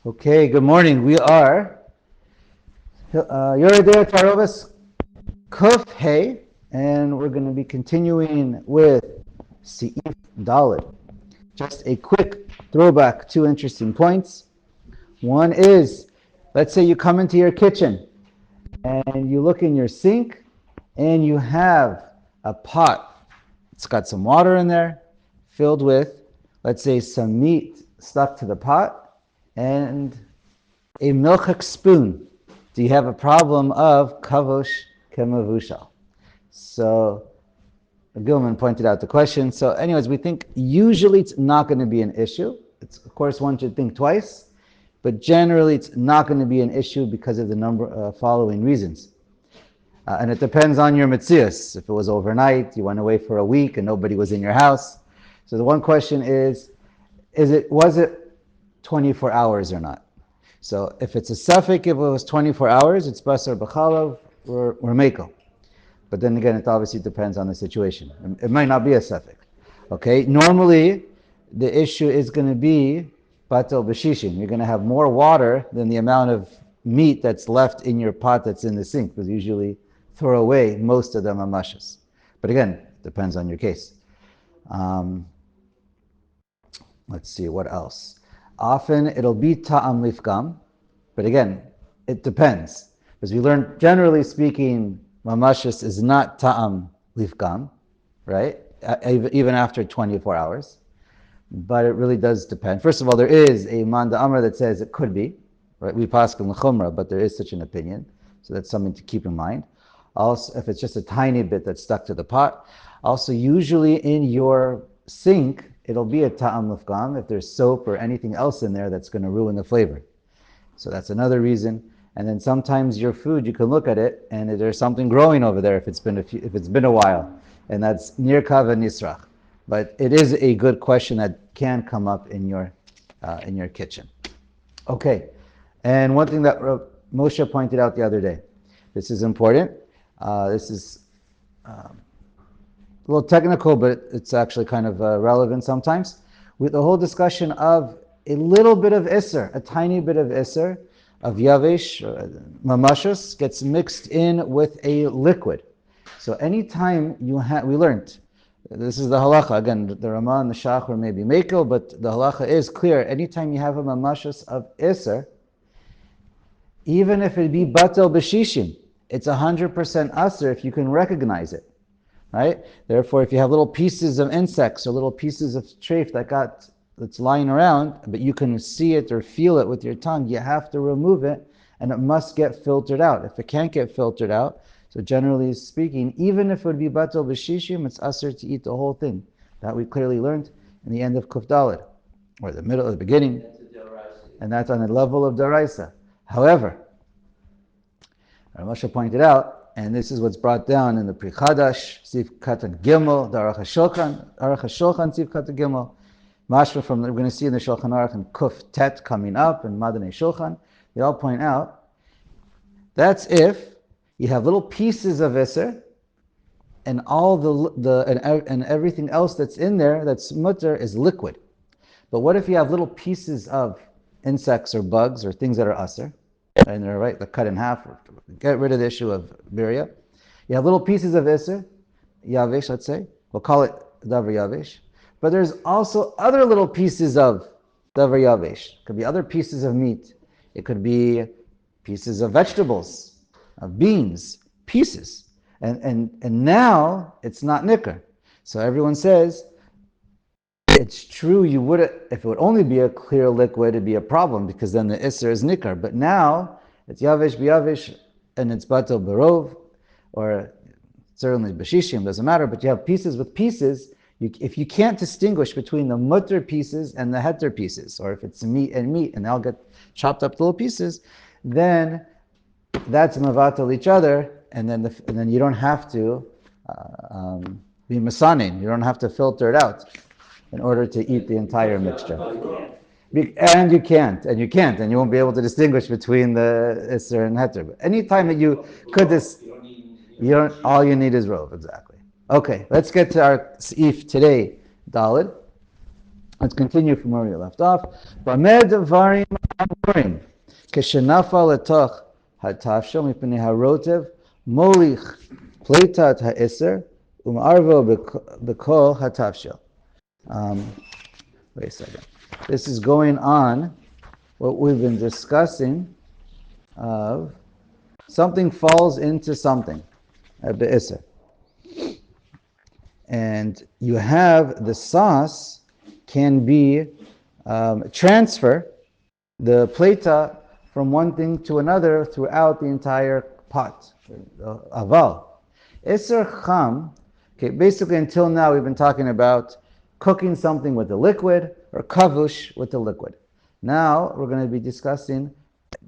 Okay, good morning. We are Yoreh Deah Kuf Hey, and we're going to be continuing with Seif Dalit. Just a quick throwback, two interesting points. One is, let's say you come into your kitchen and you look in your sink and you have a pot. It's got some water in there filled with, let's say, some meat stuck to the pot and a milchik spoon. Do you have a problem of kavosh kemavushal? So Gilman pointed out the question. So anyways, we think usually it's not going to be an issue. It's, of course, one should think twice, but generally it's not going to be an issue because of the following reasons. And it depends on your mitzias. If it was overnight, you went away for a week and nobody was in your house. So the one question is was it 24 hours or not? So if it's a suffix, if it was 24 hours, it's basar b'chalav or mekel. But then again, it obviously depends on the situation. It might not be a suffix. Okay, normally the issue is going to be batel b'shishim. You're going to have more water than the amount of meat that's left in your pot that's in the sink, because usually throw away most of the mamashas. But again, it depends on your case. Let's see, what else? Often it'll be ta'am lifgam, but again, it depends. Because we learned, generally speaking, mamashas is not ta'am lifgam, right? Even after 24 hours. But it really does depend. First of all, there is a manda amr that says it could be, right? We paskin l'chumra, but there is such an opinion. So that's something to keep in mind. Also, if it's just a tiny bit that's stuck to the pot. Also, usually in your sink, it'll be a ta'am lifgam if there's soap or anything else in there that's going to ruin the flavor. So that's another reason. And then sometimes your food, you can look at it and there's something growing over there if it's been a while, and that's nirkav and nisrach. But it is a good question that can come up in your kitchen. Okay, and one thing that Moshe pointed out the other day. This is important. This is a little technical, but it's actually kind of relevant sometimes. With the whole discussion of a little bit of iser, a tiny bit of iser, of yavesh, mamashus, gets mixed in with a liquid. So anytime we learned, this is the halacha, again, the Ramah and the Shachar may be mekel, but the halacha is clear. Anytime you have a mamashus of iser, even if it be batel b'shishim, it's 100% aser if you can recognize it, right? Therefore, if you have little pieces of insects or little pieces of treif that's lying around, but you can see it or feel it with your tongue, you have to remove it, and it must get filtered out. If it can't get filtered out, so generally speaking, even if it would be batel b'shishim, it's aser to eat the whole thing. That we clearly learned in the end of Kuf Dalet, or the middle, the beginning, and that's on the level of daraisa. However, Moshe pointed out, and this is what's brought down in the Pri Chadash, Sif Katan Gimel, the Aruch HaShulchan, Sif Katan Gimel, Mashma from, we're going to see in the Shulchan Aruch and Kuf Tet coming up, and Madanei Shulchan, they all point out, that's if you have little pieces of Iser, and all and everything else that's in there, that's mutter, is liquid. But what if you have little pieces of insects or bugs or things that are Aser, and they're right, they're cut in half, or get rid of the issue of birya. You have little pieces of iser, yavesh, let's say. We'll call it davar yavesh. But there's also other little pieces of davar yavesh. It could be other pieces of meat. It could be pieces of vegetables, of beans, pieces. And now it's not nicker. So everyone says, it's true, you would, if it would only be a clear liquid, it'd be a problem, because then the iser is nicker. But now it's yavesh b'yavesh, and it's batel barov, or certainly b'shishim, doesn't matter. But you have pieces with pieces. If you can't distinguish between the mutter pieces and the heter pieces, or if it's meat, and they all get chopped up to little pieces, then that's mavatel each other, and then you don't have to be masanin. You don't have to filter it out in order to eat the entire mixture. And you can't, and you won't be able to distinguish between the Isser and Heter. But anytime that you could all you need is rov, exactly. Okay, let's get to our Seif today, Dalit. Let's continue from where we left off. Bamed varim amurim keshenafa letoch hatafshel mipnei harotev molich pleitat ha'eser umarvo bekol hatafshel. Wait a second. This is going on what we've been discussing of something falls into something at the iser. And you have the sauce can be transfer the plata from one thing to another throughout the entire pot. Aval. Iser cham, okay, basically until now we've been talking about cooking something with the liquid or kavush with the liquid. Now we're going to be discussing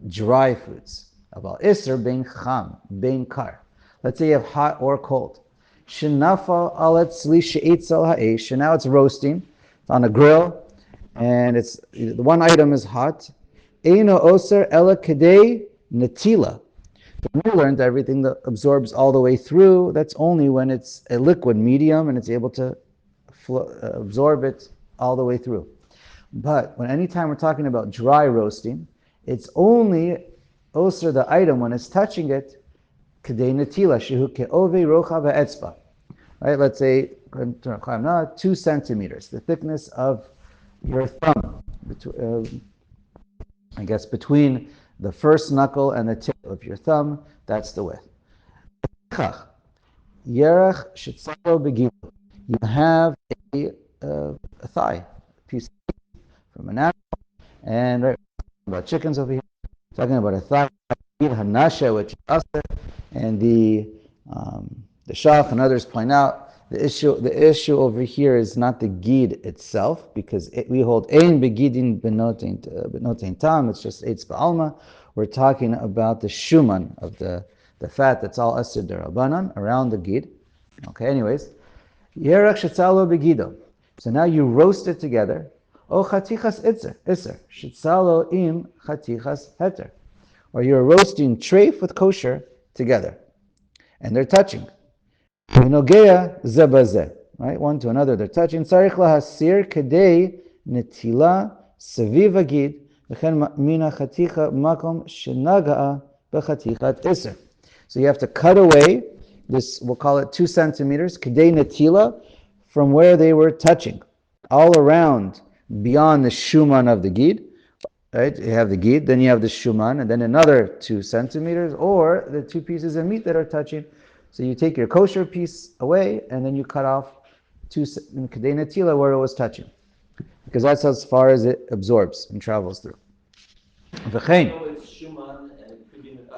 dry foods. Aval. Iser bein cham, bein kar. Let's say you have hot or cold. Shenafa alet sli she'etzel ha'esh. And now it's roasting. It's on a grill. And it's the one item is hot. Eino oser ela kedei netila. We learned everything that absorbs all the way through. That's only when it's a liquid medium and it's able to absorb it all the way through. But when anytime we're talking about dry roasting, it's only oser the item when it's touching it. Kedei netila shehu ke'ove rocha ve'etzba. Right? Let's say 2 centimeters, the thickness of your thumb. I guess between the first knuckle and the tip of your thumb, that's the width. Yoreh shetzalo begilu. You have a thigh, a piece of meat from an animal, and right, about chickens over here, talking about a thigh, hanasha, which is usher, and the shach and others point out the issue over here is not the gid itself, because we hold ein begidin benotein tam. It's just eitz ba'alma. We're talking about the shuman of the fat that's all asir derabanan around the gid. Okay. Anyways, yerach shetzalo begido. So now you roast it together. O chatichas iser shetzalo im chatichas heter, or you're roasting treif with kosher together, and they're touching. Nogea zebazeh, right? One to another, they're touching. Tzarich lahasir kedei netila saviv agid v'chen mina chaticha makom shenagaa b'chatichat iser. So you have to cut away this, we'll call it 2 centimeters, kedei netila, from where they were touching, all around, beyond the shuman of the gid. Right? You have the gid, then you have the shuman, and then another 2 centimeters, or the 2 pieces of meat that are touching. So you take your kosher piece away, and then you cut off 2 kedei netila where it was touching, because that's as far as it absorbs and travels through. V'chein.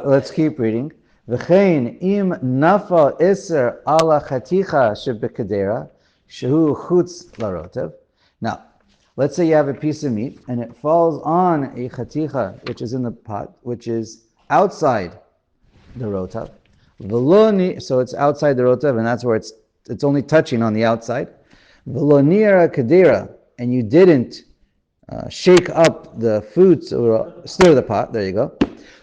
Let's keep reading. V'chein im nafa iser ala chaticha shebekedera shehu chutz larotev. Now, let's say you have a piece of meat and it falls on a chaticha, which is in the pot, which is outside the rotav. So it's outside the rotav, and that's where it's only touching on the outside. V'lo kadira, and you didn't shake up the food, or stir the pot. There you go.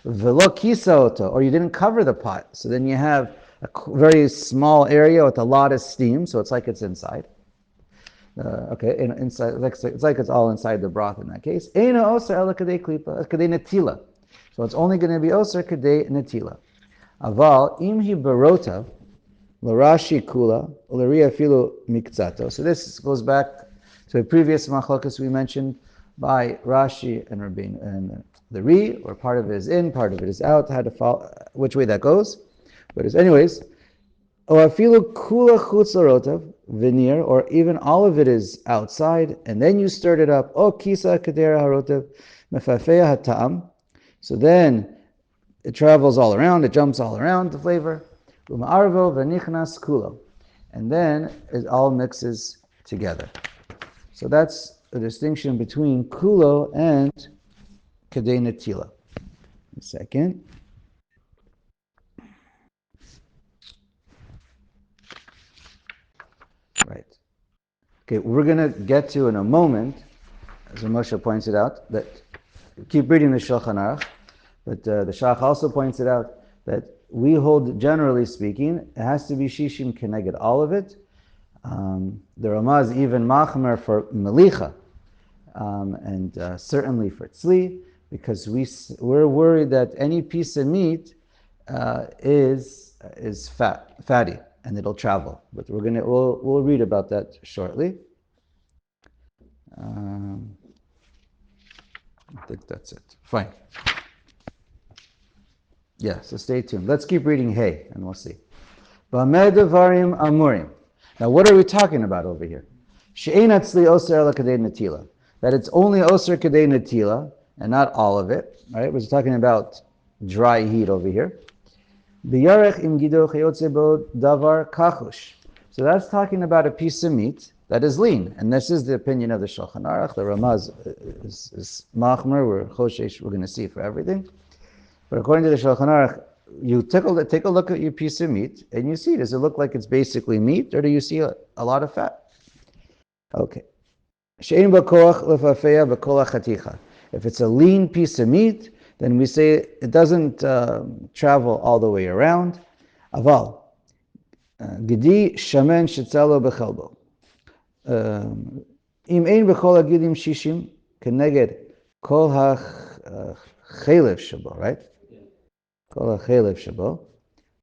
V'lo kisa oto, or you didn't cover the pot. So then you have a very small area with a lot of steam, so it's like it's inside. Inside, it's like it's all inside the broth in that case. Eino oser ela kadei klipa, kadei netila. So it's only going to be oser kadei netila. Aval imhi barotav l'rashi kula l'riya filu mikzato. So this goes back to a previous machlokas we mentioned by Rashi and Rabbeinu, and the ri, or part of it is in, part of it is out. How to follow, which way that goes? But anyways, or afilu kula chutz l'rotav veneer, or even all of it is outside, and then you stirred it up. O kisa kadera harotav mefafeya hatam. So then it travels all around, it jumps all around the flavor. Uma'arvo v'nichnas kulo. And then it all mixes together. So that's a distinction between kulo and kedei netila. A second. Right. Okay, we're going to get to in a moment, as Moshe pointed out, that keep reading the Shulchan Aruch. But the Shach also points it out that we hold, generally speaking, it has to be shishim keneged all of it. The Ramah is even machmer for melicha, and certainly for tzli, because we're worried that any piece of meat is fatty, and it'll travel. But we'll read about that shortly. I think that's it. Fine. Yeah, so stay tuned. Let's keep reading Hey, and we'll see. Bameh devarim amurim. Now, what are we talking about over here? She'ein atzli oser ela kadei natila. That it's only oser kadei natila, and not all of it. Right? We're talking about dry heat over here. B'yarech im gido chayotze bo davar kachush. So that's talking about a piece of meat that is lean, and this is the opinion of the Shulchan Aruch. The Ramaz is machmer. We're choshesh. We're going to see for everything. But according to the Shulchan Aruch, you take a look at your piece of meat, and you see, does it look like it's basically meat, or do you see a lot of fat? Okay. She'ein b'koach lefafeya b'kol hachaticha. If it's a lean piece of meat, then we say it doesn't travel all the way around. Aval, gedi shamen shetzalo b'chelbo. Im ein b'kol hagidim shishim keneged kol hachelev shabo, right? Kol hachelev shabo.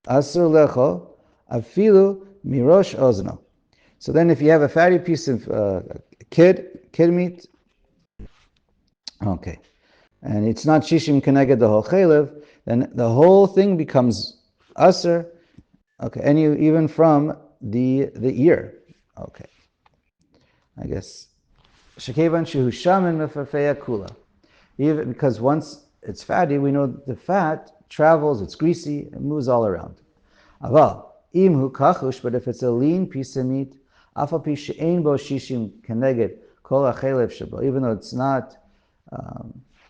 Asur lecho afilu mirosh ozno. So then if you have a fatty piece of kid meat, okay, and it's not shishim keneged the whole chelev, then the whole thing becomes asur, okay, and even from the ear, okay. I guess shekevan shehu shaman mefafeya kula. Even because once it's fatty, we know the fat travels, it's greasy, it moves all around. Aval imhu kachush, but if it's a lean piece of meat, afal pi she'ein bo shishim keneged kol hachelev shebo, even though it's not,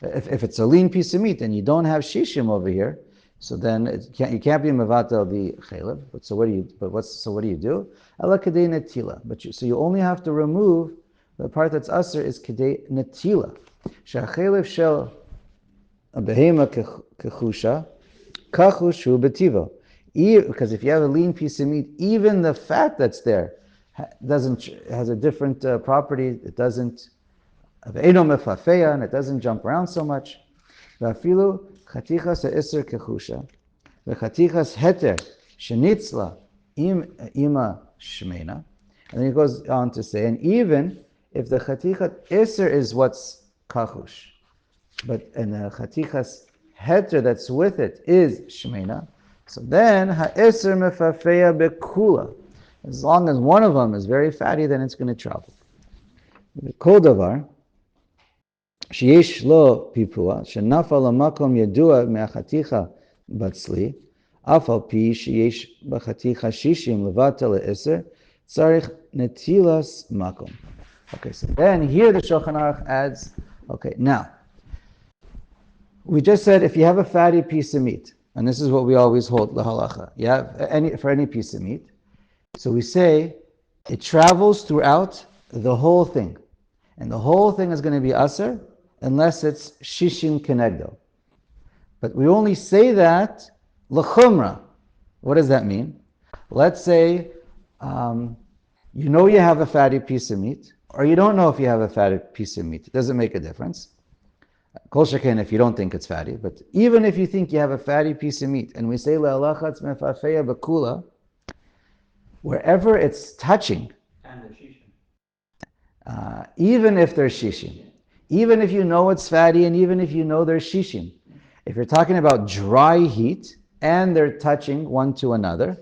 if it's a lean piece of meat and you don't have shishim over here, so then you can't be mevatel the chelev. But so what do you do? Ela kedei netila. So you only have to remove the part that's aser is kedei netila. Shachelev shel behema kechusha kachush hu betivo. Because if you have a lean piece of meat, even the fat that's there has a different property. It doesn't ve'eno mefafeya, and it doesn't jump around so much. Ve'afilu chatichas ha'eser kechusha ve'chatichas heter shenitzla ima shmeina. And then he goes on to say, and even if the chatichat iser is what's kachush, and the chatichas heter that's with it is shmeina, so then ha'eser mefafeya bekula. As long as one of them is very fatty, then it's going to travel. Kol davar sheyesh lo pipua shenafal lamakom yadua me'achaticha batzli afal pi sheyesh b'chaticha shishim levatel le'eser tzarich netilas makom. Okay, so then here the Shulchan Aruch adds, okay, now, we just said if you have a fatty piece of meat, and this is what we always hold, the halacha, for any piece of meat, so we say it travels throughout the whole thing. And the whole thing is going to be aser unless it's shishin kenegdo. But we only say that l'chumra. What does that mean? Let's say you know you have a fatty piece of meat, or you don't know if you have a fatty piece of meat. It doesn't make a difference. Kol sheken if you don't think it's fatty, but even if you think you have a fatty piece of meat, and we say le'alachatz mefafeya bakula, wherever it's touching, and the shishim, even if there's shishim, even if you know it's fatty, and even if you know there's shishim, if you're talking about dry heat and they're touching one to another,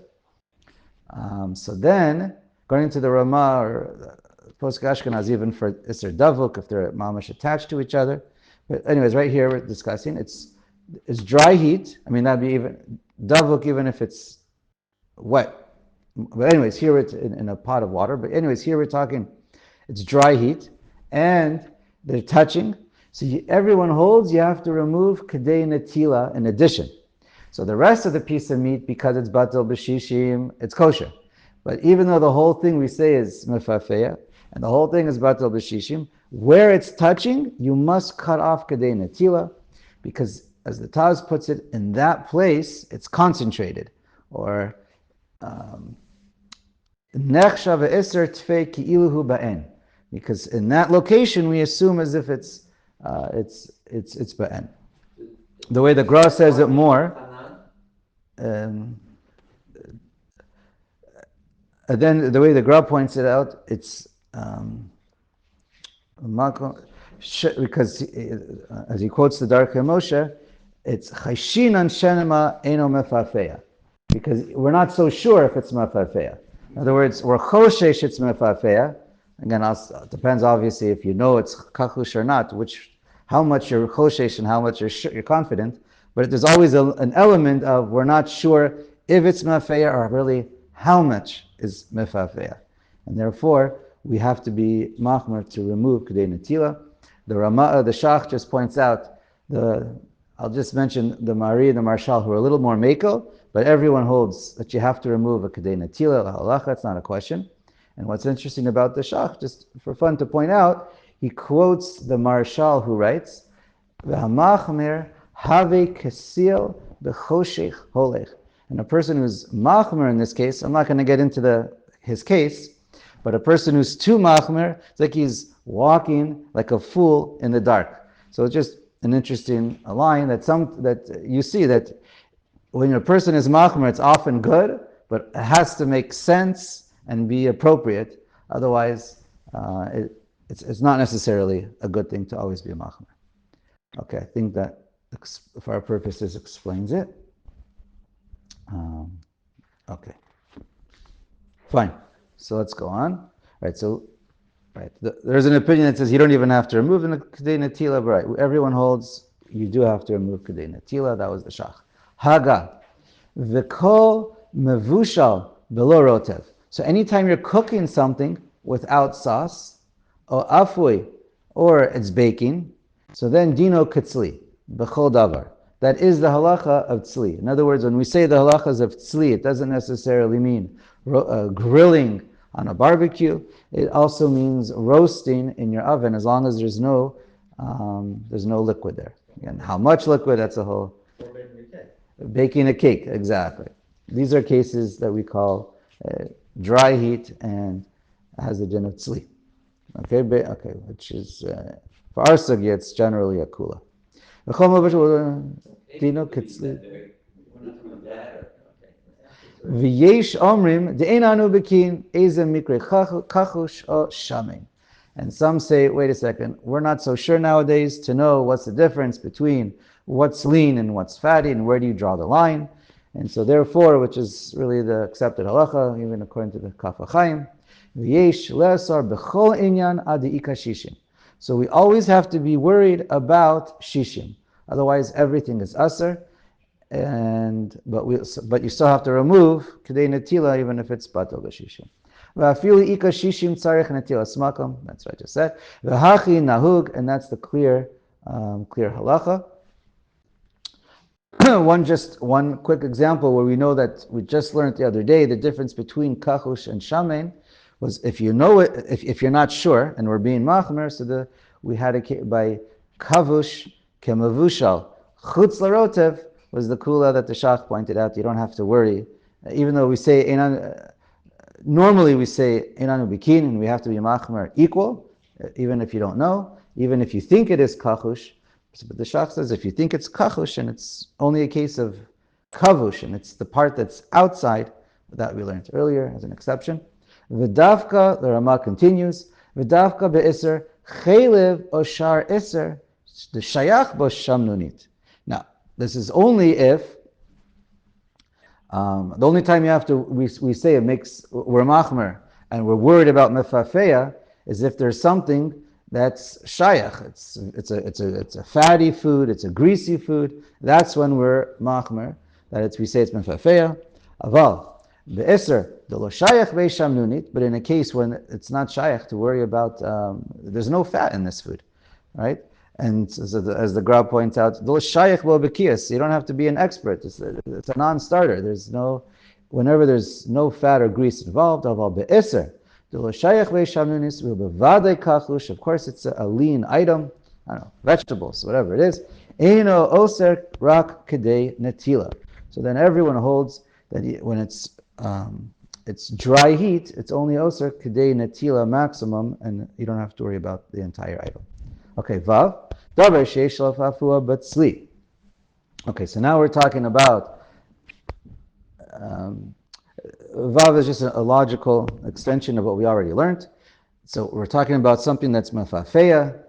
so then, according to the Ramah or Posek Ashkenaz, even for Isser Davuk, if they're mamash attached to each other. But anyways, right here we're discussing it's dry heat. I mean, that'd be even Davuk, even if it's wet. But anyways, here it's in a pot of water. But anyways, here we're talking, it's dry heat, and they're touching. So everyone holds, you have to remove kadei netila in addition. So the rest of the piece of meat, because it's batel b'shishim, it's kosher. But even though the whole thing we say is mefafeya, and the whole thing is batel b'shishim, where it's touching, you must cut off kadei netila, because as the Taz puts it, in that place, it's concentrated. Or nechsha ve'eser tfei ki'iluhu ba'en. because in that location we assume as if it's ba'en. The way the Gra says it more, and then the way the Gra points it out, it's because as he quotes the Darkei Moshe, it's chayshinan shenema eno mefafeya, because we're not so sure if it's mefafeya. In other words, we're choshesh it's mefafeya. Again, it depends obviously if you know it's kachush or not, how much you're choshesh and how much you're confident. But there's always an element of we're not sure if it's mefafeya or really how much is mefafeya, and therefore we have to be machmer to remove kedei netila. The Shach just points out I'll just mention the Mari and the Marshal who are a little more meko, but everyone holds that you have to remove a kedei netila, la halacha. It's not a question. And what's interesting about the Shach, just for fun to point out, he quotes the Marshal who writes, "V'hamachmer have kasil b'choshech holech." And a person who's machmer in this case, I'm not going to get into his case, but a person who's too machmer, it's like he's walking like a fool in the dark. So it's just an interesting line that you see that when a person is machmer, it's often good, but it has to make sense and be appropriate. Otherwise, it's not necessarily a good thing to always be a machmer. Okay, I think that for our purposes explains it. Okay, fine. So let's go on. Right. So, there's an opinion that says you don't even have to remove the kedei netila. But right, everyone holds you do have to remove kedei netila. That was the Shach. Haga, v'kol mevushal below rotev. So anytime you're cooking something without sauce, or afui, or it's baking, so then dino katzli b'chol davar. That is the halacha of tzli. In other words, when we say the halachas of tzli, it doesn't necessarily mean grilling on a barbecue. It also means roasting in your oven, as long as there's no liquid there. Again, how much liquid? That's a whole. Baking a cake, exactly. These are cases that we call dry heat and has the din of tzli. Okay, which is for our sugya, it's generally a kula. V'yesh omrim de'enanu bekin ezem mikre kachush o shamin. And some say, wait a second, we're not so sure nowadays to know what's the difference between what's lean and what's fatty, and where do you draw the line. And so therefore, which is really the accepted halacha, even according to the Kaf HaChaim, v'yesh le'asar b'chol inyan adi ika shishim. So we always have to be worried about shishim. Otherwise, everything is asar. But you still have to remove kedei netila even if it's batal b'shishim. V'afili ika shishim tzarich netila smakam. That's what I just said. V'hachi nahug, and that's the clear halacha. One quick example where we know that we just learned the other day the difference between kachush and shamein was if you know it, if you're not sure, and we're being machmer, so we had it by kavush kemavushal chutz larotev was the kula that the Shach pointed out. You don't have to worry, even though we say normally we say enanu bikin, and we have to be machmer equal, even if you don't know, even if you think it is kachush. But the Shach says if you think it's kachush and it's only a case of kavush and it's the part that's outside that we learned earlier as an exception. V'davka, the Rama continues, v'davka be'isr chaylev oshar isr the shayach bo shamnunit. Now, this is only if the only time you have to we say we're machmer and we're worried about mefafeya is if there's something that's shayach. It's a fatty food. It's a greasy food. That's when we're machmer. We say it's mefafeya. Aval be'eser the lo shayach be'isham nunit. But in a case when it's not shayach to worry about, there's no fat in this food, right? And so as the Gra points out, lo shayach bo b'kiyas. You don't have to be an expert. It's a non-starter. Whenever there's no fat or grease involved. Aval be'eser. Of course, it's a lean item. I don't know, vegetables, whatever it is. Eino oser rak kedei netila. So then everyone holds that when it's it's dry heat, it's only osir kedei netila maximum, and you don't have to worry about the entire item. Okay, vav, davar sheish lafafua batzli. Okay, so now we're talking about um, vav is just a logical extension of what we already learned. So we're talking about something that's mafafeya,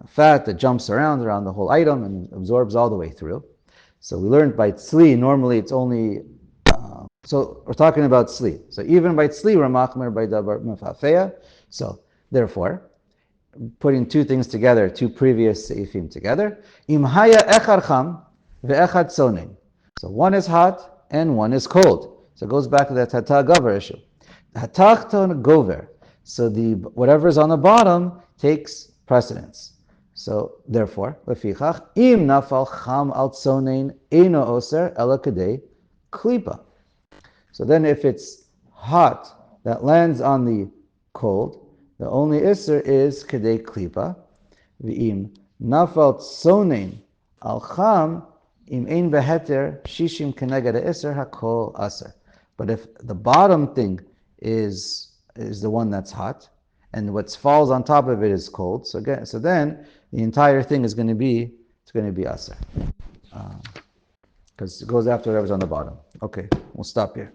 fat that jumps around the whole item and absorbs all the way through. So we learned by tzli, normally it's only, so we're talking about tzli. So even by tzli, we're machmer by davar mafafeya. So therefore, putting two things together, two previous seifim together, imhaya echad cham ve'echad sonin. So one is hot and one is cold. So it goes back to that hatah gover issue. Hatachton gover. So the whatever is on the bottom takes precedence. So therefore, lefichach im nafal cham al tzonein eino oser ela kedei klipa. So then if it's hot that lands on the cold, the only isser is kedei klipa. V'im nafal tzonein al cham im ein beheter shishim keneged isser hakol aser. But if the bottom thing is the one that's hot, and what falls on top of it is cold, so then the entire thing is going to be aser, because it goes after whatever's on the bottom. Okay, we'll stop here.